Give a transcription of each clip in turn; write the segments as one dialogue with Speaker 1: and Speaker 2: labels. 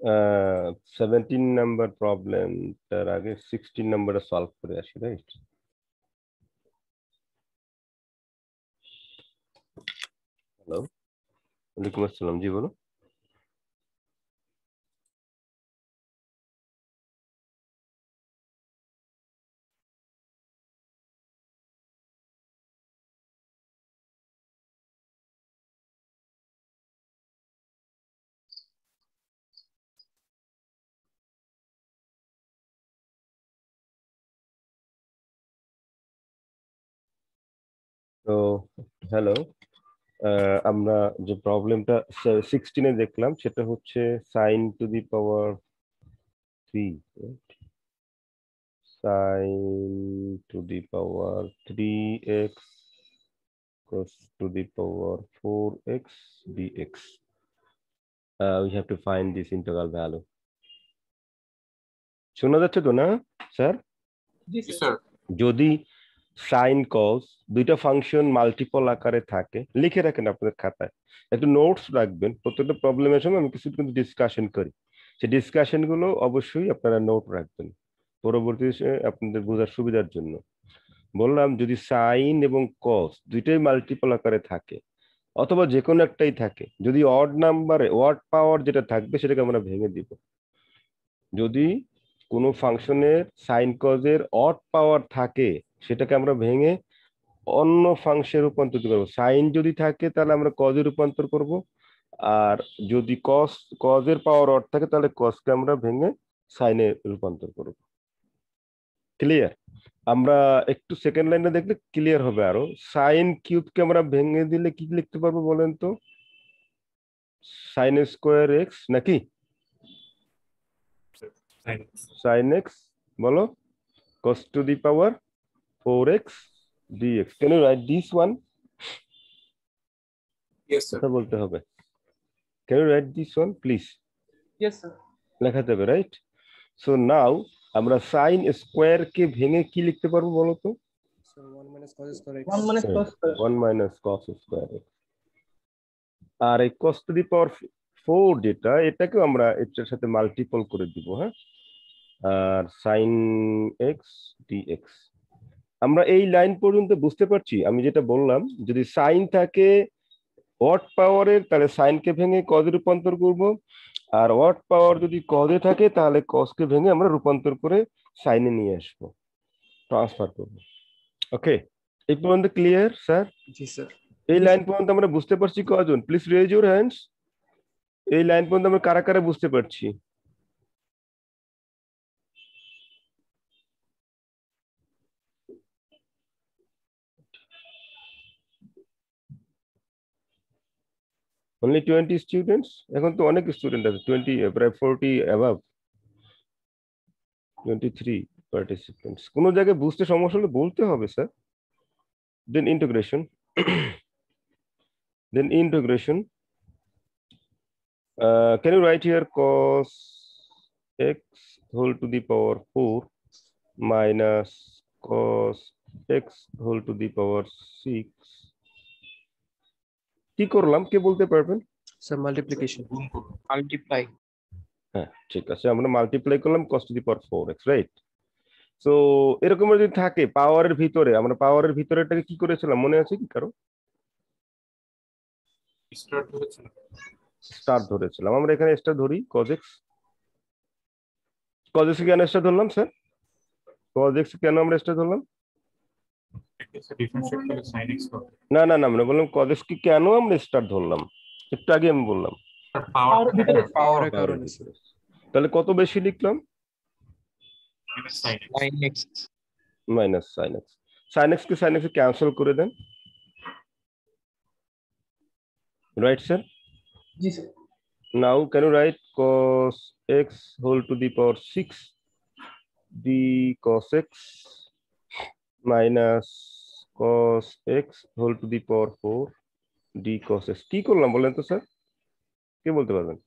Speaker 1: 17 number problem তার আগে 16 নাম্বারটা সলভ করে আসি, রাইট? হ্যালো, ওয়ালাইকুম আসসালাম, জি বলো। তো হ্যালো, আমরা যে প্রবলেমটা 16-এ দেখলাম সেটা হচ্ছে sine to the power 3, sine to the power 3x cos to the power 4x dx. We have to find this integral value. শোনা যাচ্ছে তো না স্যার?
Speaker 2: জি স্যার।
Speaker 1: যদি সাইন কস দুইটা ফাংশন মাল্টিপল আকারে থাকে, লিখে রাখেন আপনাদের খাতায়, একটু নোটস রাখবেন। প্রত্যেকটা প্রবলেমের সময় আমি কিছু কিন্তু ডিসকাশন করি, সেই ডিসকাশন গুলো অবশ্যই আপনারা নোট রাখবেন পরবর্তীতে আপনাদের বোঝার সুবিধার জন্য। বললাম যদি সাইন এবং কস দুইটাই মাল্টিপল আকারে থাকে অথবা যে কোনো একটাই থাকে, যদি অড নাম্বারে ওয়াট পাওয়ার যেটা থাকবে সেটাকে আমরা ভেঙে দিব। যদি কোনো ফাংশনের সাইন কজের অড পাওয়ার থাকে সেটাকে আমরা ভেঙে অন্য ফাংশনে রূপান্তরিত করবো। সাইন যদি থাকে তাহলে আমরা কজে রূপান্তর করব, আর যদি কজের পাওয়ার অড থাকে তাহলে কজকে আমরা ভেঙে সাইনে রূপান্তর করব। ক্লিয়ার? আমরা একটু সেকেন্ড লাইনে দেখলে ক্লিয়ার হবে আরো। সাইন কিউবকে আমরা ভেঙে দিলে কি লিখতে পারবো বলেন তো? সাইন স্কোয়ার এক্স নাকি সাইন এক্স, বলো, cos to the power 4x dx. Can you write this one?
Speaker 2: Yes sir.
Speaker 1: কথা বলতে হবে। Can you write this one please?
Speaker 2: Yes sir.
Speaker 1: লেখা যাবে, রাইট? সো নাও আমরা সাইন স্কোয়ার কে ভেঙে কি লিখতে পারবো বলো তো?
Speaker 2: 1 minus cos square x. 1 minus cos square.
Speaker 1: 1 minus cos square x। আর এই cos to the power 4 যেটা, এটাকেও আমরা এটার সাথে মাল্টিপল করে দিব, হ্যাঁ? আর সাইন এক্স ডিএক্স। আমরা এই লাইন পর্যন্ত বুঝতে পারছি? আমি যেটা বললাম, যদি সাইন থাকে ওয়াট পাওয়ারের তাহলে সাইনকে ভেঙে কজে রূপান্তর করব, আর ওয়াট পাওয়ার যদি কজে থাকে তাহলে কসকে ভেঙে আমরা রূপান্তর করে সাইনে নিয়ে আসবো, ট্রান্সফার করব। ওকে, এই পর্যন্ত ক্লিয়ার স্যার?
Speaker 2: জি স্যার।
Speaker 1: এই লাইন পর্যন্ত আমরা বুঝতে পারছি কজন? Please raise your hands. এই লাইন পর্যন্ত আমরা কারা কারা বুঝতে পারছি? only 20 students? এখন তো অনেক স্টুডেন্ট আছে, 20, প্রায় 40 অ্যাবাভ, 23 পার্টিসিপেন্টস। কোনো জায়গায় বুঝতে সমস্যা হলে বলতে হবে sir. Then integration can you write here cos x whole to the power 4 minus cos x whole to the power 6? কি করলাম কে বলতে পারবেন?
Speaker 2: Sir multiplication. মাল্টিপ্লাই।
Speaker 1: হ্যাঁ ঠিক আছে, আমরা মাল্টিপ্লাই করলাম cos to the power 4x, right? So এরকম যদি থাকে পাওয়ারের ভিতরে, আমরা পাওয়ারের ভিতরেটাকে কি করেছিলাম মনে আছে কি কারো? স্টার ধরেছিলাম। আমরা এখানে স্টার ধরি cos x। cos x কেন স্টার ধরলাম স্যার? cos x কেন আমরা স্টার ধরলাম? না না না, আমরা বললাম cos x কি কেন আমরা স্টার ধরলাম, একটু আগে আমি বললাম।
Speaker 2: পাওয়ারের কারণে।
Speaker 1: তাহলে কত বেশি লিখলাম? Minus sine x. Sine x কে সাইন এক্স ক্যান্সেল করে দেন, রাইট স্যার?
Speaker 2: জি sir.
Speaker 1: Now can you write cos x whole to the power 6 d cos x minus cos x whole to the power 4 d cos x। কি করলাম বলেন তো sir, কে বলতে পারবেন?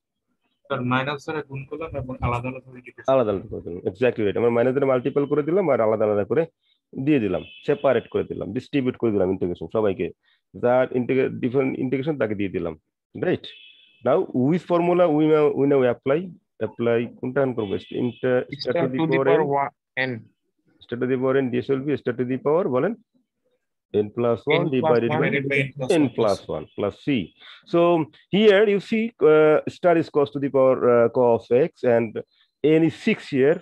Speaker 3: মাইনাস দ্বারা গুণ করলাম এবং আলাদা আলাদা করে লিখেছি।
Speaker 1: আলাদা আলাদা করে দিলাম, এক্স্যাক্টলি রাইট। আমরা মাইনাস দ্বারা মাল্টিপল করে দিলাম আর আলাদা আলাদা করে দিয়ে দিলাম, সেপারেট করে দিলাম, ডিস্ট্রিবিউট করে দিলাম ইন্টিগ্রেশন সবাইকে, যার ডিফারেন্ট ইন্টিগ্রেশন তাকে দিয়ে দিলাম, right? Now with formula we now apply apply কোনটা আন করব star to the power n star to the power n this will be star to the power বলেন n plus 1 divided by n plus 1 plus c. So here you see star is cos to the power cos x and n is 6 here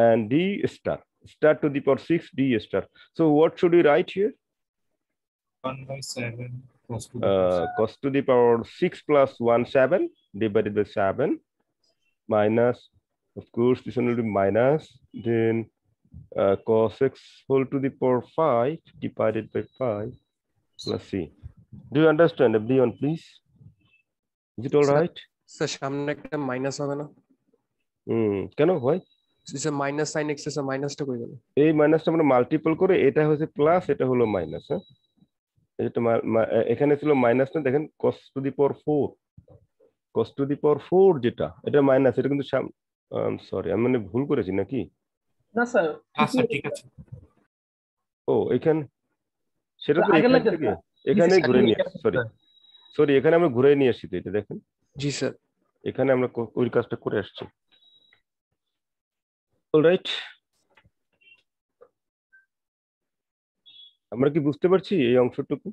Speaker 1: and d star to the power 6 d star. So what should we write here?
Speaker 3: 1 by 7
Speaker 1: cos to the power 6 plus 1 7 divided by 7 minus, of course this one will be minus, then cos x whole to the power 5 divided by 5 plus c. Do you understand everyone, please? Is it all right?
Speaker 2: Sir সামনে একটা minus হবে না?
Speaker 1: কেন হয়?
Speaker 2: Sir minus sin x এর মাইনাসটা কই গেল?
Speaker 1: এই মাইনাসটা আমরা মাল্টিপল করে এটা হচ্ছে প্লাস, এটা হলো মাইনাস। হ্যাঁ, এটা এখানে ছিল মাইনাস না, দেখেন cos to the power 4 cos to the power 4 যেটা এটা মাইনাস, এটা কিন্তু সরি আমি মানে ভুল করেছি নাকি?
Speaker 2: না স্যার
Speaker 3: আচ্ছা ঠিক আছে।
Speaker 1: ও এখানে সেটা তো এখান থেকে এখানে ঘুরে নিয়ে আসছি, সরি এখানে আমরা ঘুরে নিয়ে আসছি তো, এটা দেখেন।
Speaker 2: জি স্যার,
Speaker 1: এখানে আমরা ওই কাজটা করে আসছি। অলরাইট, আমরা কি বুঝতে পারছি এই অংশটুকু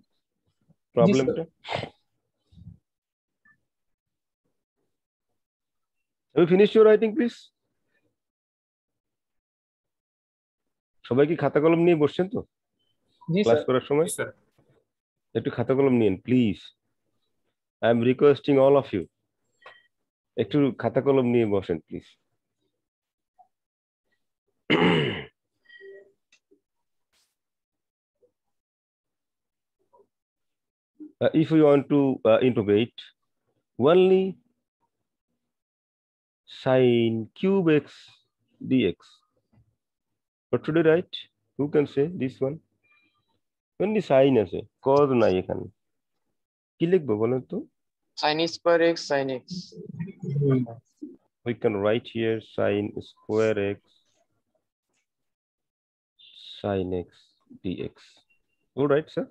Speaker 1: প্রবলেমটা? Have you finished your writing, please? সবাই কি খাতা কলম নিয়ে বসছেন তো ক্লাস করার সময়? একটু খাতা কলম নিন please. I am requesting all of you, একটু খাতা কলম নিয়ে বসেন please. If we want to innovate only sin cube x dx, what should I write? Who can say this one? Only sin আছে, cos নাই এখানে, কি লিখবো বলেন তো?
Speaker 4: sin square x sin x.
Speaker 1: We can write here sin square x sin x dx. All right, sir.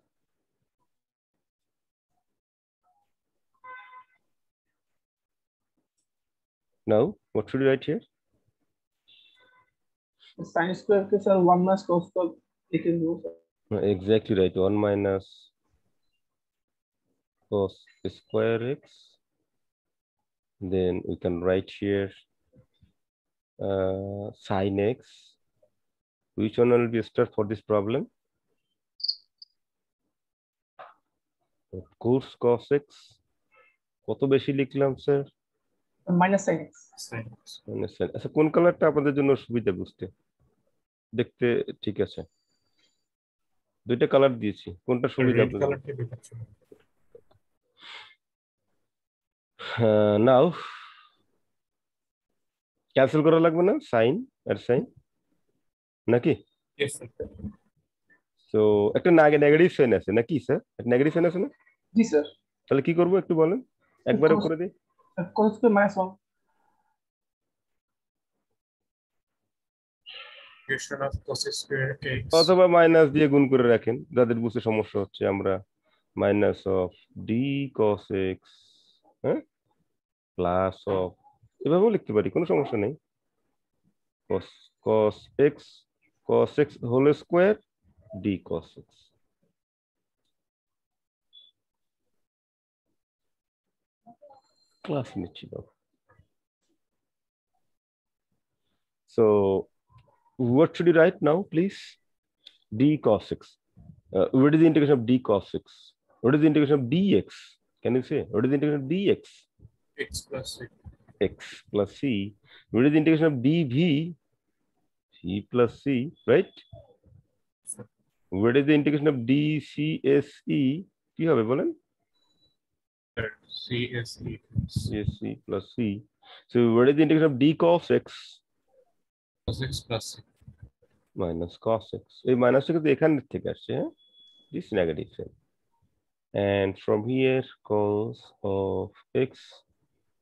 Speaker 1: Now, what should we write here?
Speaker 5: Sin square के sir 1 minus cos square लिखेंगे वो sir.
Speaker 1: Exactly right. 1 minus cos square x. Then we can write here sin x. Which one will be start for this problem? Of course, cos x. কত বেশি লিখলাম sir?
Speaker 5: minus sin x.
Speaker 1: আচ্ছা, কোন কালারটা আপনাদের জন্য সুবিধা বুঝতে দেখতে? ঠিক আছে, দুইটা কালার দিয়েছি, কোনটা সুবিধা? নাও ক্যান্সেল করা লাগবে না সাইন আর সাইন নাকি? তো একটা নেগেটিভ সাইন আছে নাকি স্যার? একটা নেগেটিভ সাইন আছে না?
Speaker 5: জি স্যার।
Speaker 1: তাহলে কি করব একটু বলেন, একবারে করে দিই।
Speaker 5: cos square minus 1
Speaker 1: অথবা মাইনাস দিয়ে গুণ করে রাখেন, যাদের বুঝতে সমস্যা হচ্ছে। আমরা minus of D cos x, হ্যাঁ, প্লাস অফ, এভাবেও লিখতে পারি, কোনো সমস্যা নেই। cos x whole square D cos x। Class নিচ্ছি বাবা। So what should you write now, please? D cos x. What is the integration of d cos x? What is the integration of dx? Can you say what is the integration of dx?
Speaker 3: X plus c.
Speaker 1: X plus c. What is the integration of dv? C plus c, right? What is the integration of dcsE? কি হবে বলেন? CSE plus c. So what is the integration of d cos x?
Speaker 3: Cos x plus c.
Speaker 1: Minus cos x. এই মাইনাসটা কিন্তু এখান থেকে আসছে, হ্যাঁ, this negative sign. And from here cos of x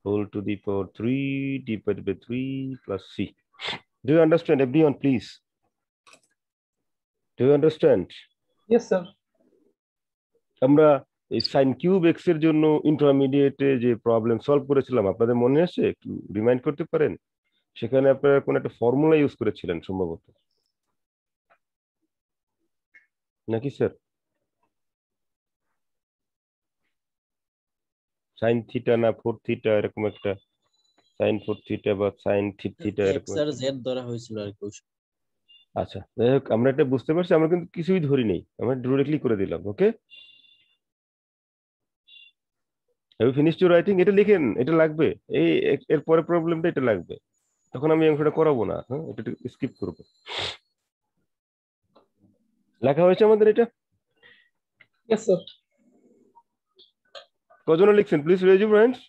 Speaker 1: whole to the power 3 divided by 3 plus c. Do you understand everyone, please? Do you understand?
Speaker 5: yes sir।
Speaker 1: আমরা এই sine cube x এর জন্য ইন্টারমিডিয়েটে যে প্রবলেম সলভ করেছিলাম আপনাদের মনে আছে, একটু রিমাইন্ড করতে পারেন? সেখানে আপনারা কোন একটা ফর্মুলা ইউজ করেছিলেন সম্ভবত, নাকি স্যার? সাইন থিটা না ফোর থিটা, এরকম একটা সাইন ফোর থিটা বা সাইন থিটা এরকম।
Speaker 6: এক্স আর জেড ধরা হয়েছিল আর কি।
Speaker 1: আচ্ছা, যাই হোক, আমরা এটা বুঝতে পারছি, আমরা কিন্তু কিছুই ধরি নেই, আমরা ডিরেক্টলি করে দিলাম। Okay, have you finished your writing? এটা লিখেন, এটা লাগবে, এই এর পরে প্রবলেমটা এটা লাগবে, তখন আমি অংশটা করাবো না, হ্যাঁ, এটা স্কিপ করবো। লেখা হয়েছে আমাদের এটা?
Speaker 5: Yes, sir.
Speaker 1: কজন লিখছেন? Please raise your hands.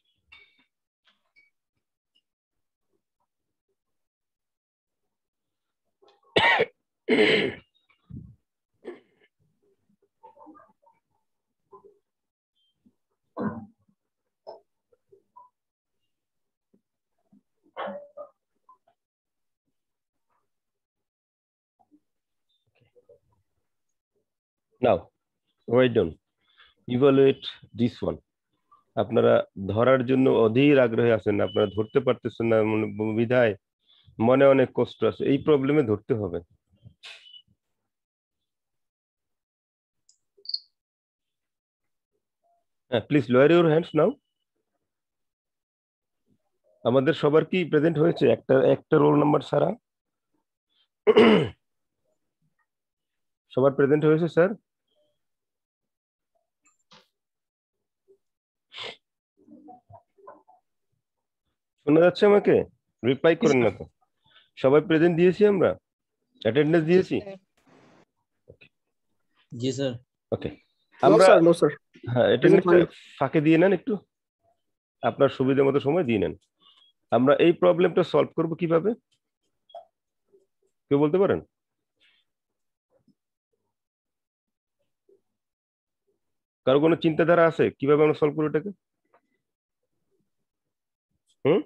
Speaker 1: Now write down, evaluate this one. আপনারা ধরার জন্য অধীর আগ্রহে আছেন, আপনারা ধরতে পারতেছেন না বিধায় মনে অনেক কষ্ট আছে, এই প্রবলেমে ধরতে হবে। হ্যাঁ, প্লিজ লোয়ার ইউর হ্যান্ডস নাও। আমাদের সবার কি প্রেজেন্ট হয়েছে? একটা একটা রোল নাম্বার ছাড়া সবার প্রেজেন্ট হয়েছে স্যার? শোনা যাচ্ছে আমাকে? রিপ্লাই করেন না তো। সবাই প্রেজেন্ট দিয়েছি, আমরা অ্যাটেন্ডেন্স দিয়েছি।
Speaker 6: জি স্যার।
Speaker 1: ওকে, আমরা
Speaker 2: নো স্যার।
Speaker 1: হ্যাঁ, অ্যাটেন্ডেন্সটা ফাঁকে দিয়ে নেন, একটু আপনার সুবিধা মতো সময় দিয়ে নেন। আমরা এই প্রবলেমটা সলভ করব কিভাবে, কেউ বলতে পারেন? কারো কোনো চিন্তাধারা আছে কিভাবে আমরা সলভ করবো এটাকে? হুম,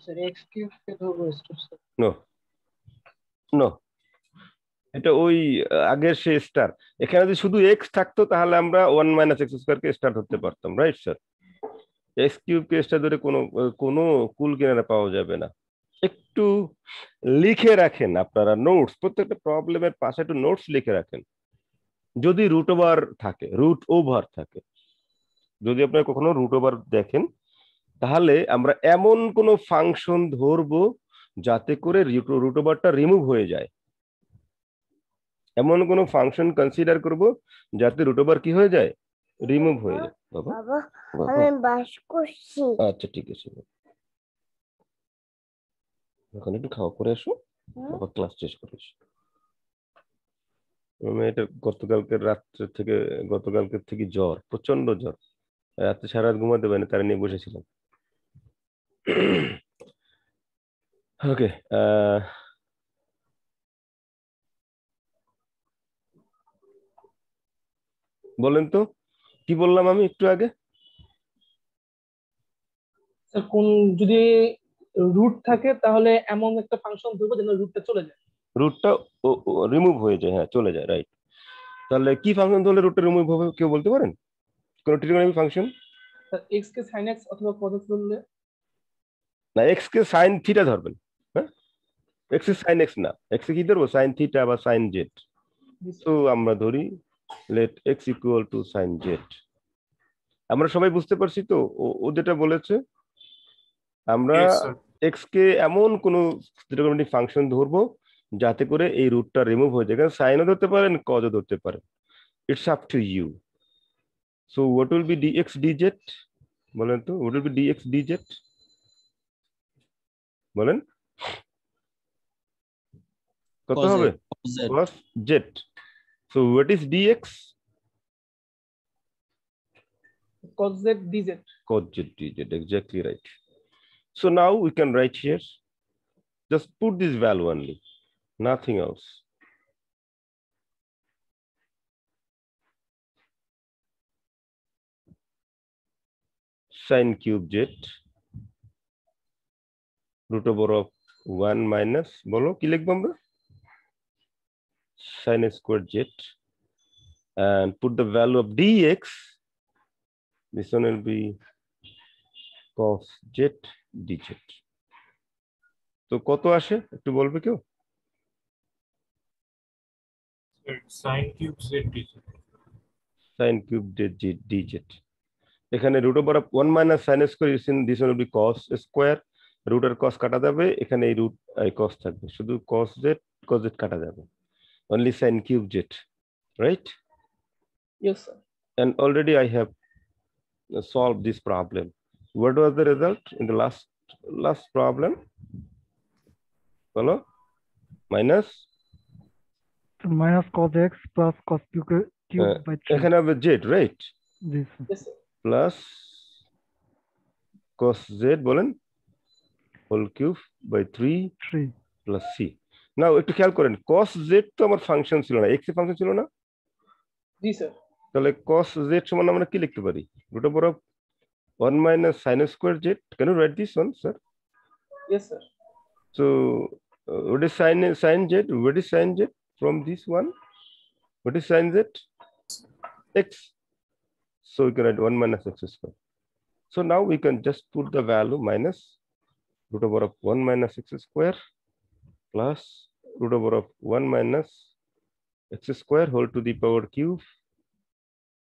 Speaker 5: Sir, x cube কে ধরবো স্যার।
Speaker 1: নো নো, এটা ওই আগের সে স্টার। এখানে যদি শুধু এক্স থাকতো তাহলে আমরা ওয়ান মাইনাস এক্স স্কোয়ার কে স্টার ধরতে পারতাম, রাইট স্যার? এক্স কিউব কে স্টার ধরে কোনো কোনো কুল কিনারা পাওয়া যাবে না। একটু লিখে রাখেন আপনারা নোটস, প্রত্যেকটা প্রবলেমের পাশে একটু নোটস লিখে রাখেন। যদি রুট ওভার থাকে, রুট ওভার থাকে, যদি আপনারা কখনো রুট ওভার দেখেন, তাহলে আমরা এমন কোন ফাংশন ধরবো যাতে করে রুট ওভারটা রিমুভ হয়ে যায়। এমন কোন ফাংশন কনসিডার করব যাতে রুট ওভার কি হয়ে যায়, রিমুভ হয়ে যায়। বাবা আমি বাস করছি। আচ্ছা ঠিক আছে, এখন একটু খাওয়া করে আসো, আবার ক্লাস শেষ করে এসো। আমি এটা গতকালকের থেকে জ্বর, প্রচন্ড জ্বর, রাতে সারা রাত ঘুমাতে পারিনি, তারা নিয়ে বসেছিলাম। ওকে, বলেন তো কি বললাম আমি একটু আগে?
Speaker 5: স্যার কোন যদি রুট থাকে তাহলে এমন একটা ফাংশন ধরবো যেন রুটটা চলে যায়।
Speaker 1: রুটটা রিমুভ হয়ে যায়, হ্যাঁ চলে যায়, রাইট। তাহলে কি ফাংশন ধরলে রুটটা রিমুভ হবে, কেউ বলতে পারেন? কোন ট্রিগোনমিক ফাংশন?
Speaker 5: স্যার x কে sin x অথবা cos x ধরলে।
Speaker 1: না, এক্স কে সাইন থিটা ধরবেন। হ্যাঁ, এক্স এ সাইন এক্স না, এক্স এ কি ধরবো, সাইন থিটা বা সাইন জেড। তো আমরা ধরি let X equal to sine Z. আমরা সবাই বুঝতে পারছি তো ও যেটা বলেছে? আমরা
Speaker 3: Yes, sir.
Speaker 1: এক্স কে এমন কোন ট্রিগোনমিক ফাংশন ধরবো যাতে করে এই রুটটা রিমুভ হয়ে যায়। কারণ সাইনও ধরতে পারেন, কজও ধরতে পারেন, it's up to you. So what will be dx dz? বলেন তো, what will be dx dz? বলেন কত
Speaker 6: Cos
Speaker 1: হবে?
Speaker 6: Z,
Speaker 1: cos z. So what is dx?
Speaker 5: cos z dz।
Speaker 1: Cos z dz, exactly right. So now we can write here, just put this value only, nothing else. Sin cube z root over of 1 minus, বলো কি লিখবো আমরা? sine squared z and put the value of dx. This one will be cos z dz. তো কত আসে একটু বলবে কেউ?
Speaker 3: sin cube z dz.
Speaker 1: Sin cube dz. এখানে root over of 1 minus sin square is in this one will be cos square. root R cos কাটা যাবে, এখানে এই root cos থাকবে, শুধু cos z কাটা যাবে, only sin cube z, right?
Speaker 5: Yes, sir.
Speaker 1: And already I have solved this problem. What was the result in the last problem? Follow? Minus
Speaker 7: minus cos x plus cos cube by 3.
Speaker 1: এখানে হবে z, right?
Speaker 7: This.
Speaker 5: Yes, sir.
Speaker 1: Plus cos z বলেন whole cube by 3 plus c. Now একটু খেয়াল করেন, cos z তো আমার function ছিল না, x এর ফাংশন ছিল না,
Speaker 5: জি স্যার।
Speaker 1: তাহলে cos z সমান আমরা কি লিখতে পারি? root over of 1 minus sin square z. Can you write this one, sir?
Speaker 5: Yes, sir.
Speaker 1: So what is sin z? What is sin z from this one? What is sin z? X. So we can write 1 minus x square. So now we can just put the value minus root over of 1 minus x square plus root over of 1 minus x square whole to the power cube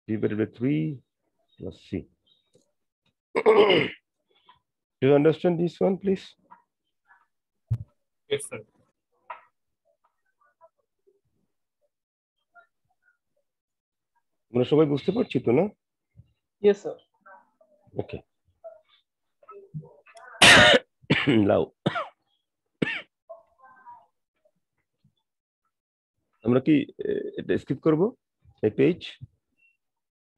Speaker 1: divided by 3 plus c. Do you understand this one, please?
Speaker 3: Yes, sir.
Speaker 1: আমরা সবাই বুঝতে পারছি তো না?
Speaker 5: Yes, sir.
Speaker 1: Okay. Now আমরা কি এটা skip করব? এই পেজ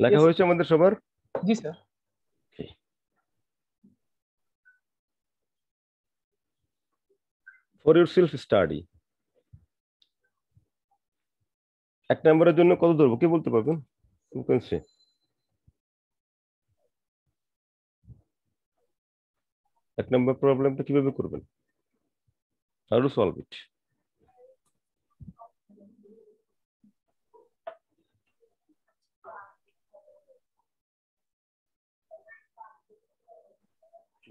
Speaker 1: লেখা
Speaker 5: Yes.
Speaker 1: হয়েছে আমাদের সবার?
Speaker 5: জি sir.
Speaker 1: For your self study, এক নম্বরের জন্য কত ধরবো কে বলতে পারবেন? You can say. এক নম্বর প্রবলেমটা কিভাবে করবেন? How to solve it?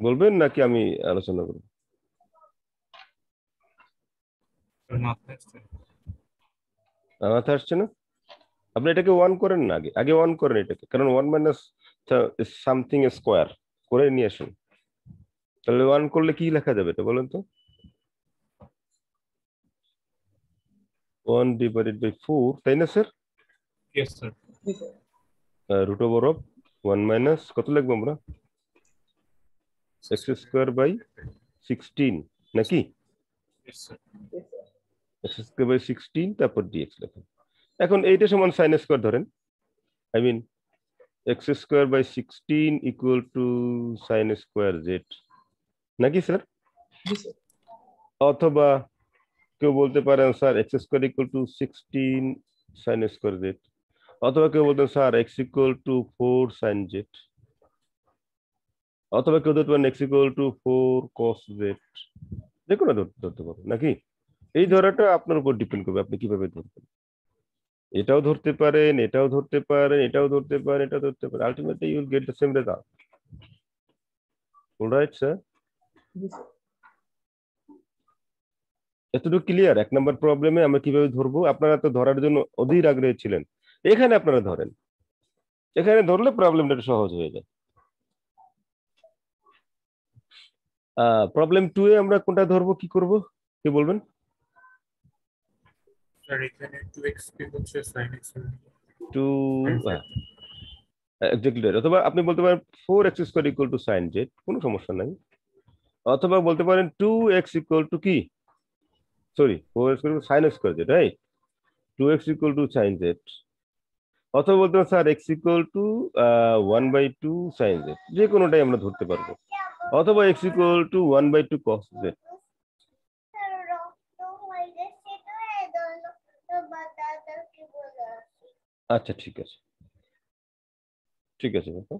Speaker 1: বলবেন নাকি আমি আলোচনা করব?
Speaker 3: মাথায় আসছে।
Speaker 1: মাথায় আসছে না? আপনি এটাকে 1 করেন না, আগে 1 করেন এটাকে, কারণ 1 মাইনাস সামথিং স্কোয়ার করে নিয়ে আসুন। তাহলে 1 করলে কি লেখা যাবে এটা বলেন তো? 1 divided by 4, তাই না স্যার?
Speaker 3: Yes, sir.
Speaker 5: জি sir.
Speaker 1: Root over of 1 minus কত লিখবো আমরা? x স্কয়ার বাই 16 নাকি?
Speaker 3: Yes, sir.
Speaker 5: Yes, sir.
Speaker 1: x square by 16 তারপর dx লিখুন। এখন এইটা সমান sin স্কয়ার ধরেন, I mean x square by 16 equal to sin square z নাকি স্যার?
Speaker 5: জি স্যার।
Speaker 1: অথবা কেউ বলতে পারেন sir x square equal to 16 sin square z, অথবা কেউ বলতেন sir x equal to 4 sin z, অথবা কেউ ধরতে পারেন x equal to 4 cos z, যে কোনো ধরতে পারেন নাকি? এই ধরাটা আপনার উপর ডিপেন্ড করবে আপনি কিভাবে ধরবেন। এটাও ধরতে পারেন, এটাও ধরতে পারেন, এটাও ধরতে পারেন, এটাও ধরতে পারেন, ultimately you will get the same result. Alright sir,
Speaker 5: জি স্যার।
Speaker 1: এতটুকু ক্লিয়ার? এক নম্বর প্রবলেমে আমরা কিভাবে ধরবো, আপনারা তো ধরার জন্য অধীর আগ্রহী ছিলেন, এখানে আপনারা ধরেন, এখানে ধরলে প্রবলেমটা সহজ হয়ে যায়। প্রবলেম 2 এ আমরা কোনটা ধরবো, কি করব কি বলবেন?
Speaker 3: স্যার এখানে 2x কিউব হচ্ছে sin x
Speaker 1: 2 এক্স্যাক্টলি, অথবা আপনি বলতে পারেন 4x square equal to sin z, কোনো সমস্যা নাই। অথবা বলতে পারেন 2x ইকুয়াল টু কি, sorry 4x equal to sin square z, right? 2x equal to sin z, অথবা বলতে পারেন sir x equal two 1/2 sin z, যে কোনোটাই আমরা ধরতে পারবো, অথবা x equal two 1/2 cos z। আচ্ছা ঠিক আছে, ঠিক আছে বাবা।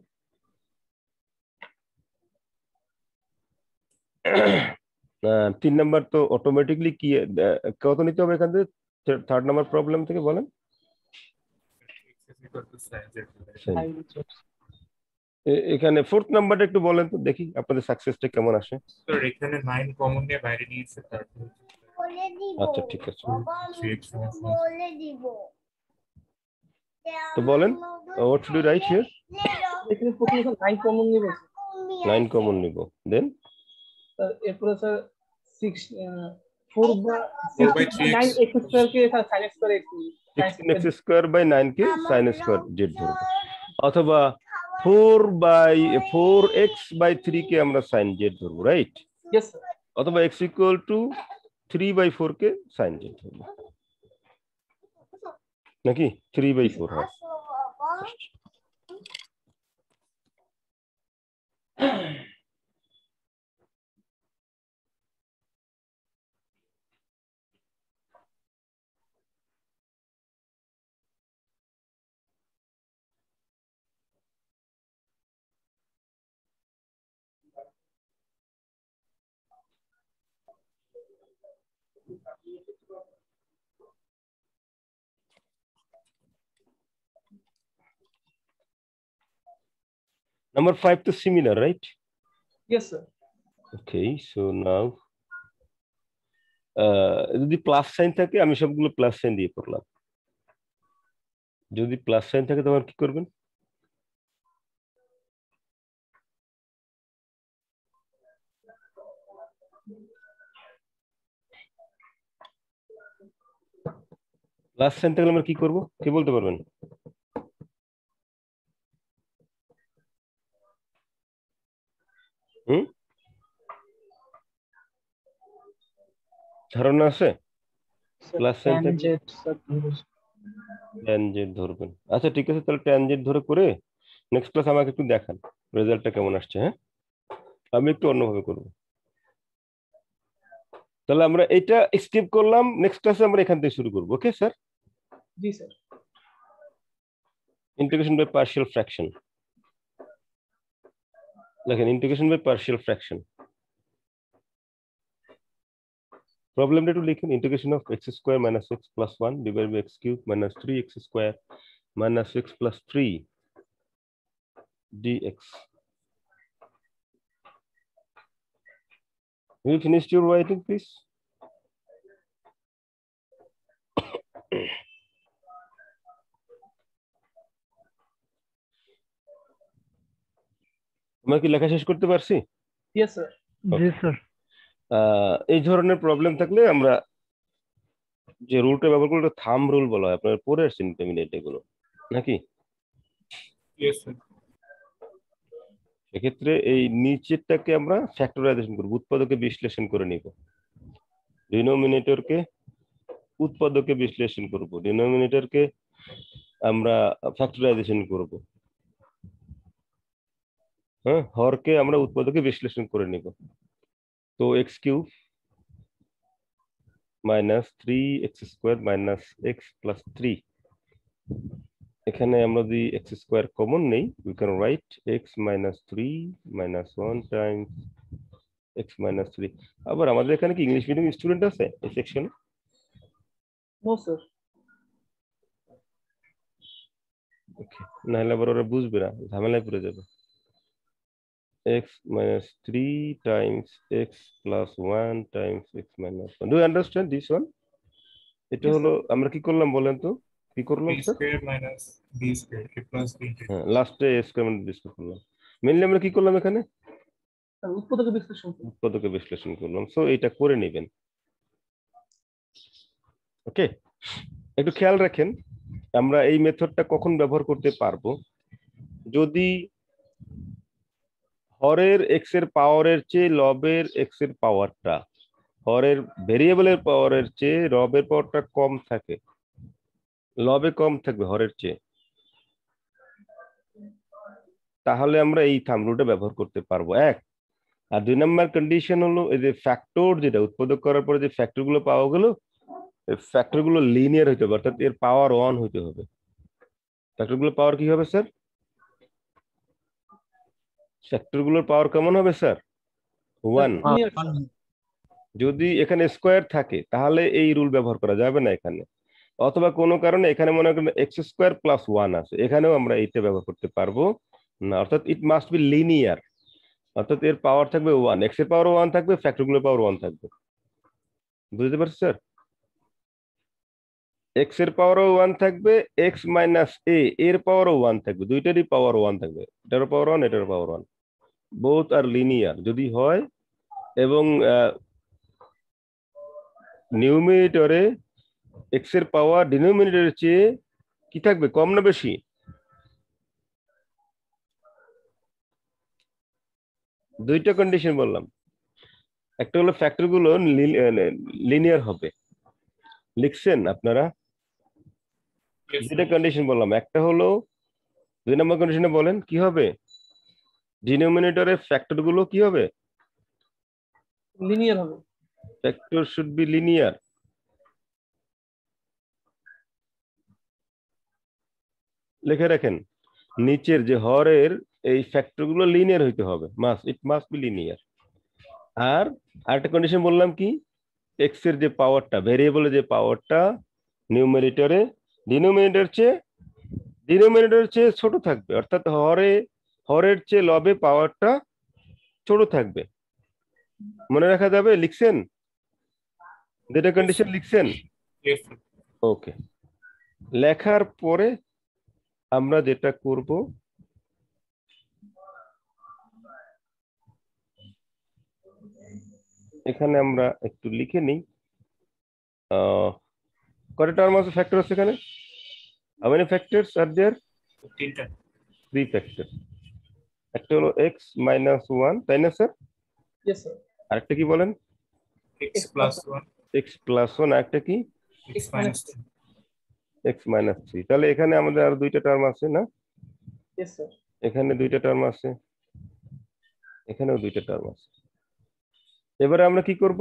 Speaker 1: 3 নাম্বার তো অটোমেটিকলি কি কত নিতে হবে এখান থেকে? থার্ড নাম্বার প্রবলেম থেকে বলেন। এখানে ফোর্থ নাম্বারটা একটু বলেন তো দেখি আপনাদের সাকসেসটা কেমন আসে।
Speaker 3: স্যার এখানে 9 কমন নিয়ে বাইরে নিয়েছে, তারপর
Speaker 1: আচ্ছা ঠিক আছে, তো বলেন what should you write here.
Speaker 5: এখানে প্রথমে স্যার 9 কমন নিব
Speaker 1: 9 কমন নিব, দেন
Speaker 5: স্যার, এরপরে স্যার 6 4 বা
Speaker 3: 4 by 3x
Speaker 5: 9 x স্কয়ার কে sir sin x square x
Speaker 1: 16x square by 9 কে sin স্কয়ার z ধরব, অথবা 4x বাই 3 কে আমরা sin z ধরব, রাইট?
Speaker 5: Yes sir.
Speaker 1: অথবা x ইকুয়াল টু 3/4 কে sin z ধরব, নাকি 3/4 হয়। Number 5 to similar, right?
Speaker 5: Yes sir.
Speaker 1: Okay, so now যদি প্লাস সাইন থাকে আমি সবগুলো প্লাস সাইন দিয়ে করলাম, যদি প্লাস সাইন থাকে তখন কি করবেন? প্লাস সাইন থাকলে আমরা কি করব, কি বলতে পারবেন? ধারণা আছে? প্লাস সাইন থাকলে tan z ধরবেন। আচ্ছা ঠিক আছে, তাহলে tan z ধরে করে নেক্সট ক্লাস আমাকে একটু দেখান রেজাল্টটা কেমন আসছে। হ্যাঁ, আমি একটু অন্যভাবে করব। তাহলে আমরা এটা স্কিপ করলাম, নেক্সট ক্লাসে আমরা এখান থেকে শুরু করব। Okay sir?
Speaker 5: জি sir.
Speaker 1: Integration by partial fraction, দেখেন ইন্টিগ্রেশন বাই পার্শিয়াল ফ্র্যাকশন প্রবলেমটা একটু লিখুন। Integration of x square minus x plus 1 divide by x cube minus 3x square minus x plus 3 dx. Have you finished your writing, please? আমরা কি লেখা শেষ করতে পারছি?
Speaker 5: Yes sir.
Speaker 7: জি স্যার।
Speaker 1: এই ধরনের প্রবলেম থাকলে আমরা যে রুলটা ব্যবহার করি ওটা থাম্ব রুল বলা হয়। আপনারা পড়ে আসছেন ইন্টারমিডিয়েট এগুলো নাকি?
Speaker 3: Yes sir.
Speaker 1: সেক্ষেত্রে এই নিচেরটাকে আমরা ফ্যাক্টরাইজেশন করব, উৎপাদকে বিশ্লেষণ করে নিব। ডিনোমিনেটরকে উৎপাদকে বিশ্লেষণ করব, ডিনোমিনেটরকে আমরা ফ্যাক্টরাইজেশন করব। হ্যাঁ, হরকে আমরা উৎপাদকে বিশ্লেষণ করে নিব। তো x cube minus 3x square minus x plus 3, এখানে আমরা যদি x স্কয়ার কমন নেই we can write x minus 3 minus 1 times x minus 3. আবার আমাদের এখানে কি ইংলিশ মিডিয়াম স্টুডেন্ট আছে এই সেকশনে?
Speaker 5: No sir.
Speaker 1: ওকে, নাহলে আবার ওরা বুঝবে না, ঝামেলায় পড়ে যাবে। x minus 3 times x plus 1 times x minus 1. Do you understand this one? এটা হলো আমরা কি করলাম বলেন তো, কি করলাম
Speaker 3: b
Speaker 1: sir?
Speaker 3: Square minus b square a plus b।
Speaker 1: হ্যাঁ, লাস্টে a স্কয়ার মানে b স্কয়ার করলাম। মেইনলি আমরা কি করলাম এখানে?
Speaker 5: স্যার উৎপাদকে বিশ্লেষণ করুন।
Speaker 1: উৎপাদকে বিশ্লেষণ করলাম। সো এটা করে নেবেন। ওকে, একটু খেয়াল রাখেন আমরা এই মেথডটা কখন ব্যবহার করতে পারবো, যদি হরের এক্স এর পাওয়ারের চেয়ে লবের এক্স এর পাওয়ারটা, হরের ভেরিয়েবলের পাওয়ারের চেয়ে লবের পাওয়ারটা কম থাকে, লবে কম থাকবে হরের চেয়ে, তাহলে আমরা এই থাম্ব রুলটা ব্যবহার করতে পারবো। এক, আর দুই নাম্বার কন্ডিশন হলো এই যে ফ্যাক্টর যেটা উৎপাদক করার পরে যে ফ্যাক্টর গুলো পাওয়া গেলো, ফ্যাক্টর গুলো লিনিয়ার হইতে হবে, অর্থাৎ এর পাওয়ার 1 হইতে হবে। ফ্যাক্টর গুলোর পাওয়ার কি হবে স্যার? ফ্যাক্টর গুলোর পাওয়ার কেমন হবে স্যার? 1। যদি এখানে স্কয়ার থাকে তাহলে এই রুল ব্যবহার করা যাবে না এখানে, অথবা কোনো কারণে এখানে মনে করেন এক্স স্কোয়ার প্লাস ওয়ান আছে, এখানেও আমরা এইটা ব্যবহার করতে পারবো না, অর্থাৎ ইট মাস্ট বি লিনিয়ার, অর্থাৎ এর পাওয়ার থাকবে ওয়ান, এক্স এর পাওয়ার ওয়ান থাকবে, ফ্যাক্টরগুলোর পাওয়ার ওয়ান থাকবে। বুঝতে পারছি স্যার? এক্স এর পাওয়ারও ওয়ান থাকবে, এক্স মাইনাস এ এর পাওয়ারও ওয়ান থাকবে, দুইটারই পাওয়ার ওয়ান থাকবে, এটারও পাওয়ার ওয়ান এটারও পাওয়ার ওয়ান, বোথ আর লিনিয়ার যদি হয়। এবং নিউমিনেটরে এক্স এর পাওয়ার ডিনোমিনেটরের চেয়ে কি থাকবে, কম না বেশি? দুইটা কন্ডিশন বললাম, একটা হলো ফ্যাক্টর গুলো লিনিয়ার হবে, লিখছেন আপনারা?
Speaker 3: Yes,
Speaker 1: দুইটা
Speaker 3: sir.
Speaker 1: কন্ডিশন বললাম, একটা হলো 2 নম্বর কন্ডিশনে বলেন কি হবে, ডিনোমিনেটরে ফ্যাক্টর গুলো কি হবে,
Speaker 5: লিনিয়ার হবে।
Speaker 1: Factor should be linear. লিখে রাখেন নিচের যে হরের এই ফ্যাক্টর গুলো লিনিয়ার হইতে হবে, ইট মাস্ট বি লিনিয়ার। আর আরেকটা কন্ডিশন বললাম কি, এক্স এর যে পাওয়ারটা, ভেরিয়েবলের যে পাওয়ারটা নিউমেরিটরে ডিনোমিনেটরের চেয়ে ছোট থাকবে, অর্থাৎ হরের চেয়ে লবে পাওয়ারটা ছোট থাকবে। মনে রাখা যাবে? লিখছেন? দুটো কন্ডিশন লিখছেন?
Speaker 3: Yes, sir.
Speaker 1: ওকে। লেখার পরে আমরা যেটা করব, এখানে আমরা একটু লিখে নিই কয়টা টার্ম আছে, ফ্যাক্টর আছে এখানে? How many factors are there?
Speaker 3: তিনটা।
Speaker 1: 3 ফ্যাক্টর। একটা হলো x মাইনাস 1, তাই না স্যার?
Speaker 5: Yes sir.
Speaker 1: আরেকটা কি বলেন?
Speaker 3: x plus 1
Speaker 1: x প্লাস 1, আরেকটা কি?
Speaker 3: x minus 2
Speaker 1: x minus 3। তাহলে এখানে আমাদের আর দুইটা টার্ম আছে না?
Speaker 5: Yes sir.
Speaker 1: এখানে দুইটা টার্ম আছে, এখানেও দুইটা টার্ম আছে। এবারে আমরা কি করব,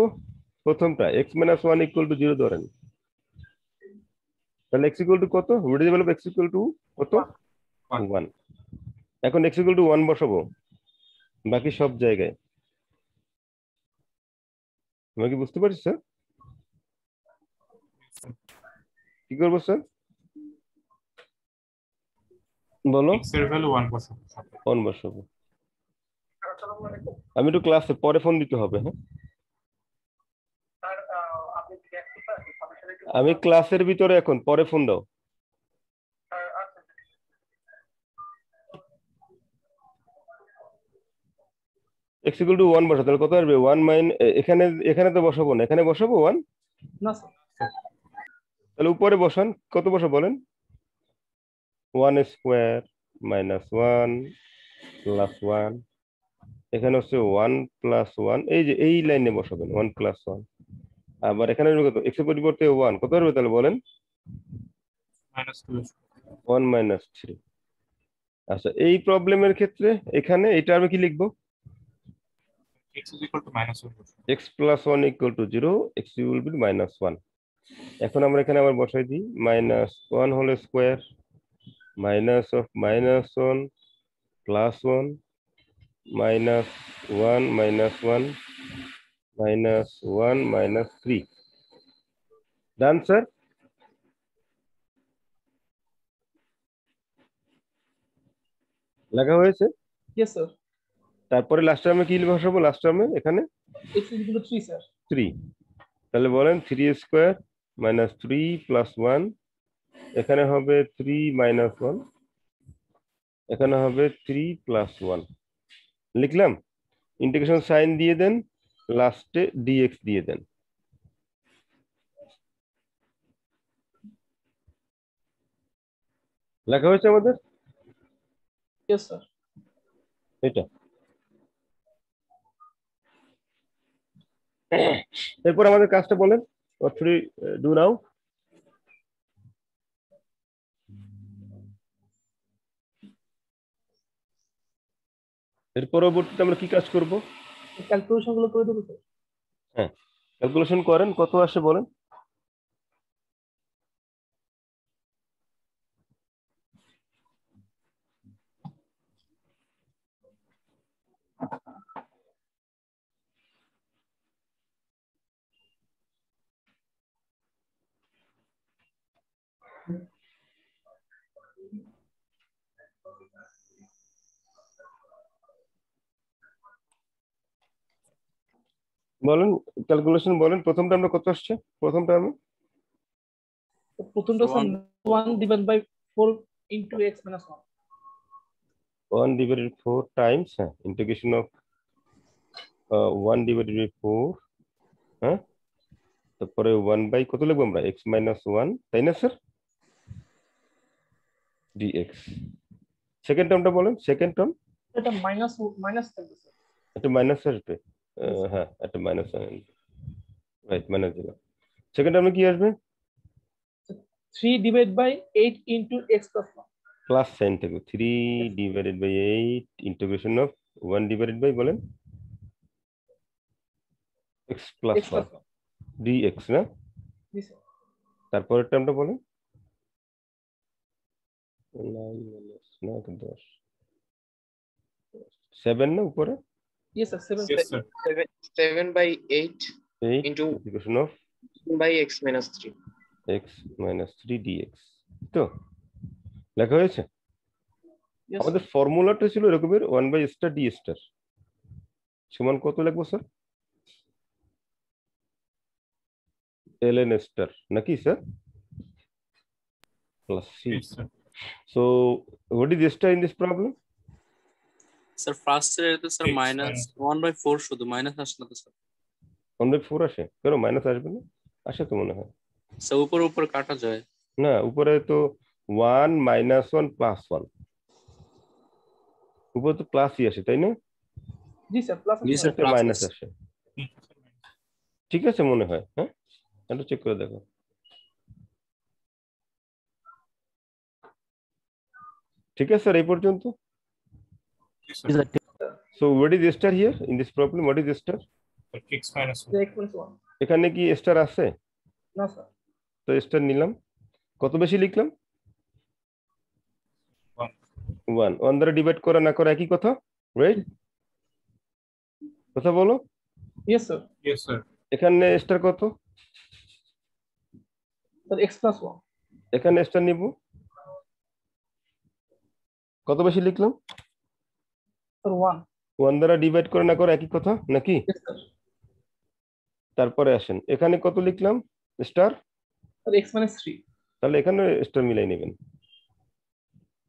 Speaker 1: প্রথমটা x মাইনাস 1 ইকুয়াল টু 0 ধরেন, তাহলে x ইকুয়াল টু কত, variable of x equal two কত? 1। এখন x ইকুয়াল টু 1 বসাবো বাকি সব জায়গায়। তোমরা কি বুঝতে পারছো স্যার? কি করবো স্যার, বলো?
Speaker 3: x এর ভ্যালু 1 বসাবো।
Speaker 1: 1 বসাবো। আমি একটু ক্লাসে পরে ফোন দিতে হবে, হ্যাঁ? আমি ক্লাসের ভিতরে, এখন পরে ফোন দাও। x ইকুয়াল টু 1 বসাও, তাহলে কত আসবে? 1 মাইন, এখানে তো বসাবো না, এখানে বসাবো 1।
Speaker 5: না স্যার।
Speaker 1: তাহলে উপরে বসান, কত বসাবো বলেন? 1 স্কোয়ার মাইনাস 1 প্লাস 1, এখানে হচ্ছে 1 প্লাস 1, এই যে এই লাইনে বসাবেন 1 প্লাস 1। আবার এখানে আসবে কত, x এর পরিবর্তে 1, কত আসবে তাহলে বলেন?
Speaker 3: -2
Speaker 1: 1 মাইনাস 3। আচ্ছা, এই প্রবলেমের ক্ষেত্রে এখানে এটা আমি কি লিখবো?
Speaker 3: x is equal to -1
Speaker 1: x plus 1 equal to 0, x will be minus 1। এখন আমরা এখানে আবার বসাই দিই, minus 1 whole square minus of minus 1 plus 1 minus 1 minus 1 minus 1 minus 3। Done sir? লেখা হয়েছে?
Speaker 5: Yes sir.
Speaker 1: তারপরে লাস্ট টার্মে কি বসাবো, লাস্ট টার্মে এখানে
Speaker 5: x is equal to 3 sir.
Speaker 1: 3। তাহলে বলেন 3 স্কোয়ার মাইনাস 3 প্লাস 1, এখানে হবে 3 মাইনাস 1, এখানে হবে 3 প্লাস 1। লিখলাম, ইন্টিগ্রেশন সাইন দিয়ে দেন, লাস্টে dx দিয়ে দেন। লেখা হয়েছে আমাদের
Speaker 5: ইয়েস স্যার।
Speaker 1: এটা। এরপর আমাদের কাজটা বলেন, what should we do now? এর পরবর্তীতে আমরা কি কাজ করব?
Speaker 5: ক্যালকুলেশন গুলো করে দেবো স্যার।
Speaker 1: হ্যাঁ, ক্যালকুলেশন করেন, কত আসে বলেন? বলেন ক্যালকুলেশন বলেন, প্রথম টার্মটা কত আসছে? প্রথম টার্মে
Speaker 5: তো প্রথমটা sir 1 divide by 4 into x minus 1।
Speaker 1: 1 divided 4 times, হ্যাঁ, ইন্টিগ্রেশন অফ 1 ডিভাইডেড বাই 4, হ্যাঁ, তারপরে 1 বাই কত লিখবো আমরা? x মাইনাস 1, তাই না স্যার? dx। সেকেন্ড টার্মটা বলেন, সেকেন্ড টার্ম।
Speaker 5: এটা মাইনাস মাইনাস থাকবে স্যার।
Speaker 1: একটা মাইনাস আসবে, হ্যাঁ একটা মাইনাস, রাইট, মাইনাস দিলাম। সেকেন্ড টার্মে কি আসবে?
Speaker 5: 3 divide by 8 into x plus 1।
Speaker 1: Plus sign থাকবে, 3 divided by 8 integration of 1 divided by বলেন x plus
Speaker 5: x plus
Speaker 1: 1 dx, না?
Speaker 5: 1। জি স্যার।
Speaker 1: তারপরের টার্মটা বলেন। 9 minus 9 তো 10, 7 না উপরে?
Speaker 5: Yes sir 7।
Speaker 3: Yes, sir.
Speaker 4: 7 by 8
Speaker 1: 8
Speaker 4: into
Speaker 1: integration of
Speaker 4: by x minus 3.
Speaker 1: x minus 3 dx। তো লেখা হয়েছে।
Speaker 5: ইয়েস
Speaker 1: আমাদের ফর্মুলাটা ছিল এরকমের, 1 বাই স্টার ডি স্টার সমান কত লিখবো স্যার? ln স্টার নাকি sir? Plus c।
Speaker 3: Yes, sir.
Speaker 1: So what is star in this problem?
Speaker 8: Sir first এর তো স্যার
Speaker 3: Six,
Speaker 8: মাইনাস 1/4 শুধু মাইনাস আসলো তো স্যার।
Speaker 1: 1/4 আসে কেন? মাইনাস আসবে না? আসে তো মনে হয়।
Speaker 8: স্যার উপর উপর কাটা যায়।
Speaker 1: না, উপরে তো 1 মাইনাস 1 প্লাস 1, উপরে তো প্লাসই আসে, তাই না?
Speaker 5: জি স্যার প্লাস
Speaker 8: জি স্যার, plus
Speaker 1: মাইনাস
Speaker 8: আছে।
Speaker 1: আসে, ঠিক আছে মনে হয়, হ্যাঁ একটু চেক করে দেখো। ঠিক আছে স্যার এই পর্যন্ত।
Speaker 3: Yes, sir.
Speaker 1: So what is star here in this problem? What is star?
Speaker 3: X minus 1.
Speaker 5: x plus 1।
Speaker 1: এখানে কি স্টার আছে?
Speaker 5: না স্যার।
Speaker 1: তো স্টার নিলাম, কত বেশি লিখলাম? 1 1 দ্বারা ডিভাইড করা না করা একই কথা, রাইট? কথা বলো।
Speaker 5: Yes sir.
Speaker 3: Yes, sir.
Speaker 1: এখানে স্টার কত?
Speaker 5: Sir x plus 1।
Speaker 1: এখানে স্টার নিব, কত বেশি লিখলাম?
Speaker 5: স্যার 1।
Speaker 1: 1 দ্বারা ডিভাইড করে না করে একই কথা নাকি?
Speaker 5: Yes sir.
Speaker 1: তারপরে আসেন, এখানে কত লিখলাম স্টার?
Speaker 5: Sir x minus 3।
Speaker 1: তাহলে এখানে স্টার মিলাই নেবেন,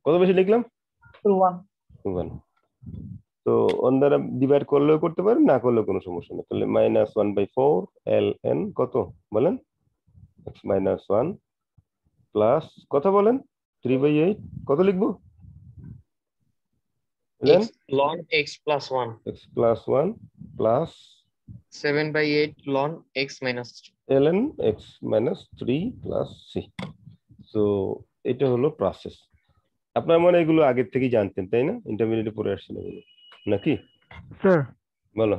Speaker 1: কত বেশি লিখলাম?
Speaker 5: স্যার 1।
Speaker 1: 1। তো 1 দ্বারা ডিভাইড করলেও করতে পারেন, না করলেও কোনো সমস্যা নেই। তাহলে মাইনাস 1/4 ln কত বলেন? x মাইনাস 1 প্লাস কত বলেন? 3/8 কত লিখবো?
Speaker 4: X ln x plus 1.
Speaker 1: x plus 1 plus
Speaker 4: 7 by 8 ln x minus 3.
Speaker 1: ln x minus 3 plus c। So এটা হলো প্রসেস। আপনার মনে এগুলো আগের থেকেই জানতেন তাই না? ইন্টারমিডিয়েটে পড়ে আসছেন এগুলো নাকি?
Speaker 7: স্যার
Speaker 1: বলো।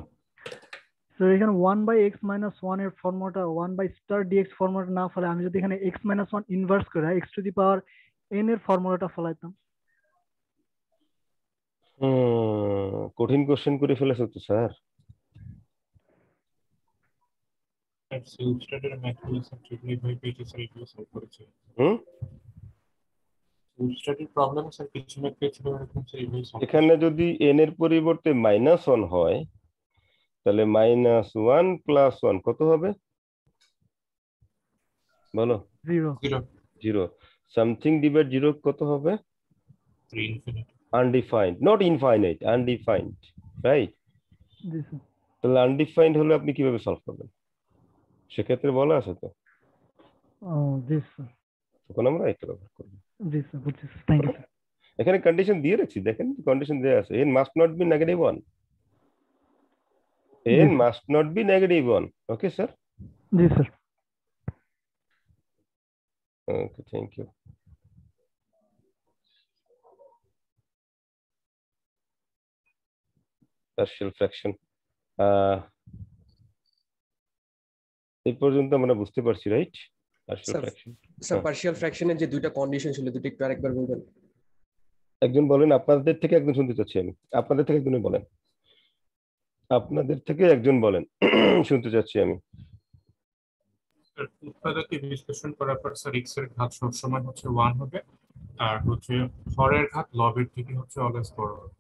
Speaker 7: স্যার এখানে 1 বাই x মাইনাস 1 এর ফর্মুলাটা 1 বাই স্টার dx ফর্মুলাটা না ফেলে আমি যদি এখানে x মাইনাস 1 ইনভার্স করে x two the power n এর ফর্মুলাটা ফলাইতাম।
Speaker 1: কঠিন কোশ্চেন করে ফেলেছো তো sir.
Speaker 3: And self-study mathematics and triple by PhD sir এগুলো solve করেছে।
Speaker 1: হুম,
Speaker 3: Self-study problem স্যার কিছু না কিছু এরকম স্যার এইভাবে solve
Speaker 1: এখানে যদি n এর পরিবর্তে -1 হয় তাহলে -1 প্লাস 1 কত হবে বলো?
Speaker 7: 0
Speaker 3: 0
Speaker 1: 0। সামথিং ডিভাইড 0 কত হবে?
Speaker 3: 3 infinity.
Speaker 1: Undefined, not infinite, undefined, right?
Speaker 7: G sir.
Speaker 1: তাহলে আনডিফাইন্ড হলে আপনি কিভাবে সলভ করবেন? সেক্ষেত্রে বলা আছে তো,
Speaker 7: ও জি স্যার।
Speaker 1: তখন আমরা এটা ব্যবহার করবো।
Speaker 7: জি স্যার বুঝছি স্যার, থ্যাংক ইউ স্যার।
Speaker 1: এখানে কন্ডিশন দিয়ে রাখছি, দেখেন কন্ডিশন দেয়া আছে, n must not be negative 1, n must not be negative 1। Okay sir,
Speaker 7: জি sir.
Speaker 1: Okay thank you. Partial fraction এই পর্যন্ত আমরা বুঝতে পারছি, right? Partial
Speaker 2: sir
Speaker 1: fraction,
Speaker 2: sir partial ফ্র্যাকশনের যে দুইটা কন্ডিশন ছিল দুটো একটু আরেকবার বলবেন।
Speaker 1: একজন বলেন, আপনাদের থেকে একজন শুনতে চাচ্ছি আমি, আপনাদের থেকে একজনই বলেন, আপনাদের থেকে একজন বলেন, শুনতে চাচ্ছি আমি।
Speaker 3: স্যার উৎপাদকে বিশ্লেষণ করার পর স্যার x এর ঘাত সবসময় হচ্ছে 1 হবে আর হচ্ছে হরের ঘাত লবের থেকে হচ্ছে অলওয়েজ বড় হবে।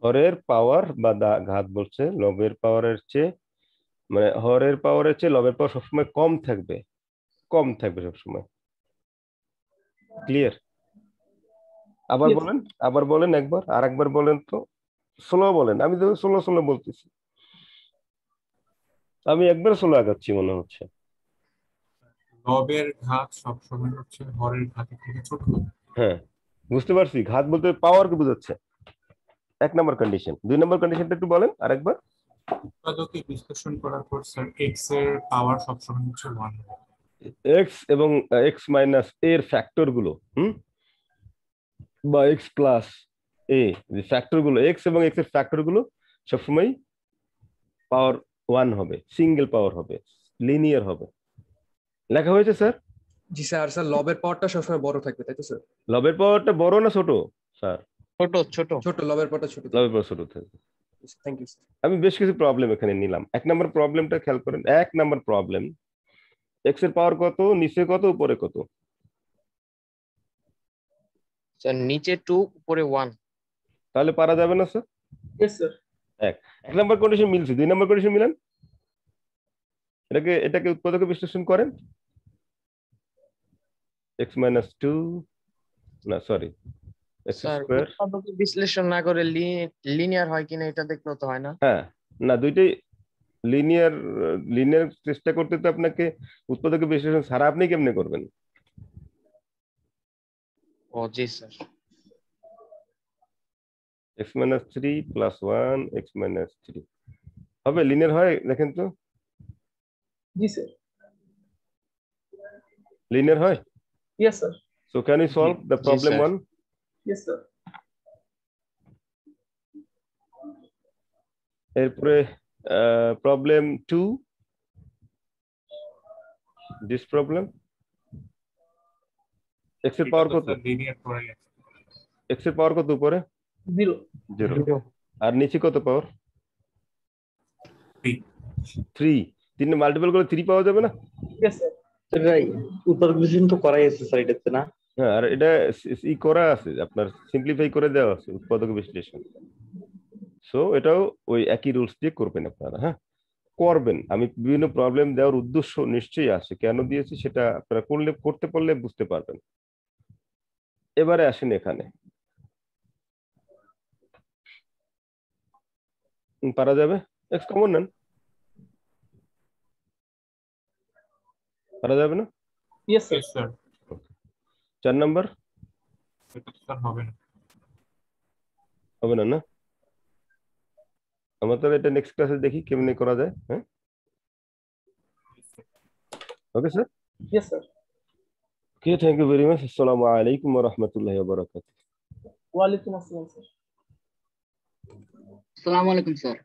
Speaker 1: হরের পাওয়ার বা ঘাত বলছে লবের পাওয়ারের চেয়ে, মানে হরের পাওয়ারের চেয়ে লবের পাওয়ার সবসময় কম থাকবে সবসময়। ক্লিয়ার? আবার
Speaker 5: Yes.
Speaker 1: বলেন, আবার বলেন একবার, আর একবার বলেন তো, স্লো বলেন। আমি তো স্লো বলতেছি, আমি একবার স্লো আগাচ্ছি মনে হচ্ছে।
Speaker 3: লবের ঘাত সবসময় হচ্ছে হরের ঘাতের থেকে ছোট হবে।
Speaker 1: হ্যাঁ, বুঝতে পারছি। ঘাত বলতে পাওয়ারকে বোঝাচ্ছে, 1 নম্বর কন্ডিশন। 2 নম্বর কন্ডিশনটা একটু বলেন আরেকবার।
Speaker 3: উৎপাদকে বিশ্লেষণ করার পর স্যার এক্স এর পাওয়ার সবসময় হচ্ছে 1 হবে।
Speaker 1: এক্স এবং এক্স মাইনাস এর ফ্যাক্টর গুলো, বা এক্স প্লাস এ, যে ফ্যাক্টর গুলো, এক্স এবং এক্স এর ফ্যাক্টর গুলো সবসময় পাওয়ার 1 হবে, সিঙ্গেল পাওয়ার হবে, লিনিয়ার হবে। লেখা হয়েছে স্যার?
Speaker 2: জি স্যার। স্যার লবের পাওয়ারটা সবসময় বড় থাকবে, তাই তো স্যার?
Speaker 1: লবের পাওয়ারটা বড় না ছোট স্যার?
Speaker 4: ছোট
Speaker 2: ছোট, লবের পাওয়ারটা ছোট।
Speaker 1: লবের পাওয়ার ছোট থাকবে।
Speaker 2: Thank you sir.
Speaker 1: আমি বেশ কিছু প্রবলেম এখানে নিলাম। 1 নম্বর প্রবলেমটা খেয়াল করেন। 1 নম্বর প্রবলেম, এক্স এর পাওয়ার কত, নিচে কত, উপরে কত?
Speaker 4: স্যার নিচে 2 উপরে 1।
Speaker 1: তাহলে পারা যাবে না স্যার?
Speaker 5: Yes, sir.
Speaker 1: 1 নম্বর কন্ডিশন মিলছে, 2 নম্বর কন্ডিশন মিলান। এটাকে উৎপাদকে বিশ্লেষণ করেন। x মাইনাস 2, না সরি, এক্স
Speaker 4: স্যার
Speaker 1: স্কয়ার।
Speaker 4: উৎপাদকে বিশ্লেষণ না করে লিনিয়ার হয় কিনা এটা দেখলেও তো হয় না।
Speaker 1: হ্যাঁ, না দুইটাই লিনিয়ার চেষ্টা করতে তো আপনাকে উৎপাদকে বিশ্লেষণ ছাড়া আপনি কেমনে করবেন?
Speaker 4: ও জি sir.
Speaker 1: x minus 3 plus 1 x minus 3 হবে, লিনিয়ার হয়? দেখেন তো,
Speaker 5: Yes, sir.
Speaker 1: লিনিয়ার হয়।
Speaker 5: Yes, sir.
Speaker 1: So can you solve the problem
Speaker 4: sir.
Speaker 1: 1?
Speaker 5: Yes, sir.
Speaker 1: এরপরে প্রবলেম 2, দিস প্রবলেম। x এর পাওয়ার কত?
Speaker 3: লিনিয়ার করে
Speaker 1: x এর পাওয়ার কত উপরে?
Speaker 5: 0.
Speaker 1: 0। আর নিচে কত পাওয়ার? 3। 3 মাল্টিপল করে 3 পাওয়া যাবে না?
Speaker 5: Yes, sir.
Speaker 9: উত্তর বিশ্লেষণ তো করাই আছে স্যার এটাতে না?
Speaker 1: হ্যাঁ, আর এটা করা আছে, আপনার সিম্পলিফাই করে দেওয়া আছে উৎপাদক বিশ্লেষণ। সো এটাও ওই একই রুলস দিয়ে করবেন আপনারা। হ্যাঁ, করবেন। আমি বিভিন্ন প্রবলেম দেওয়ার উদ্দেশ্য নিশ্চয়ই আছে, কেন দিয়েছি সেটা আপনারা করতে পারলে বুঝতে পারবেন। এবারে আসেন এখানে, পারা যাবে? এক্স কমন নেন, পারা যাবে না?
Speaker 5: Yes, sir.
Speaker 3: স্যার।
Speaker 1: 4 নাম্বার
Speaker 3: এটা স্যার হবে না।
Speaker 1: হবে না? না, আমরা তাহলে এটা নেক্সট ক্লাসে দেখি কেমনে করা যায়। হ্যাঁ, okay sir.
Speaker 5: Yes, sir.
Speaker 1: Okay, thank you very much. আসসালামু আলাইকুম ওয়া রাহমাতুল্লাহি ওয়া বারাকাতুহু।
Speaker 5: Walaikum assalam, sir.
Speaker 10: আসসালামু আলাইকুম স্যার।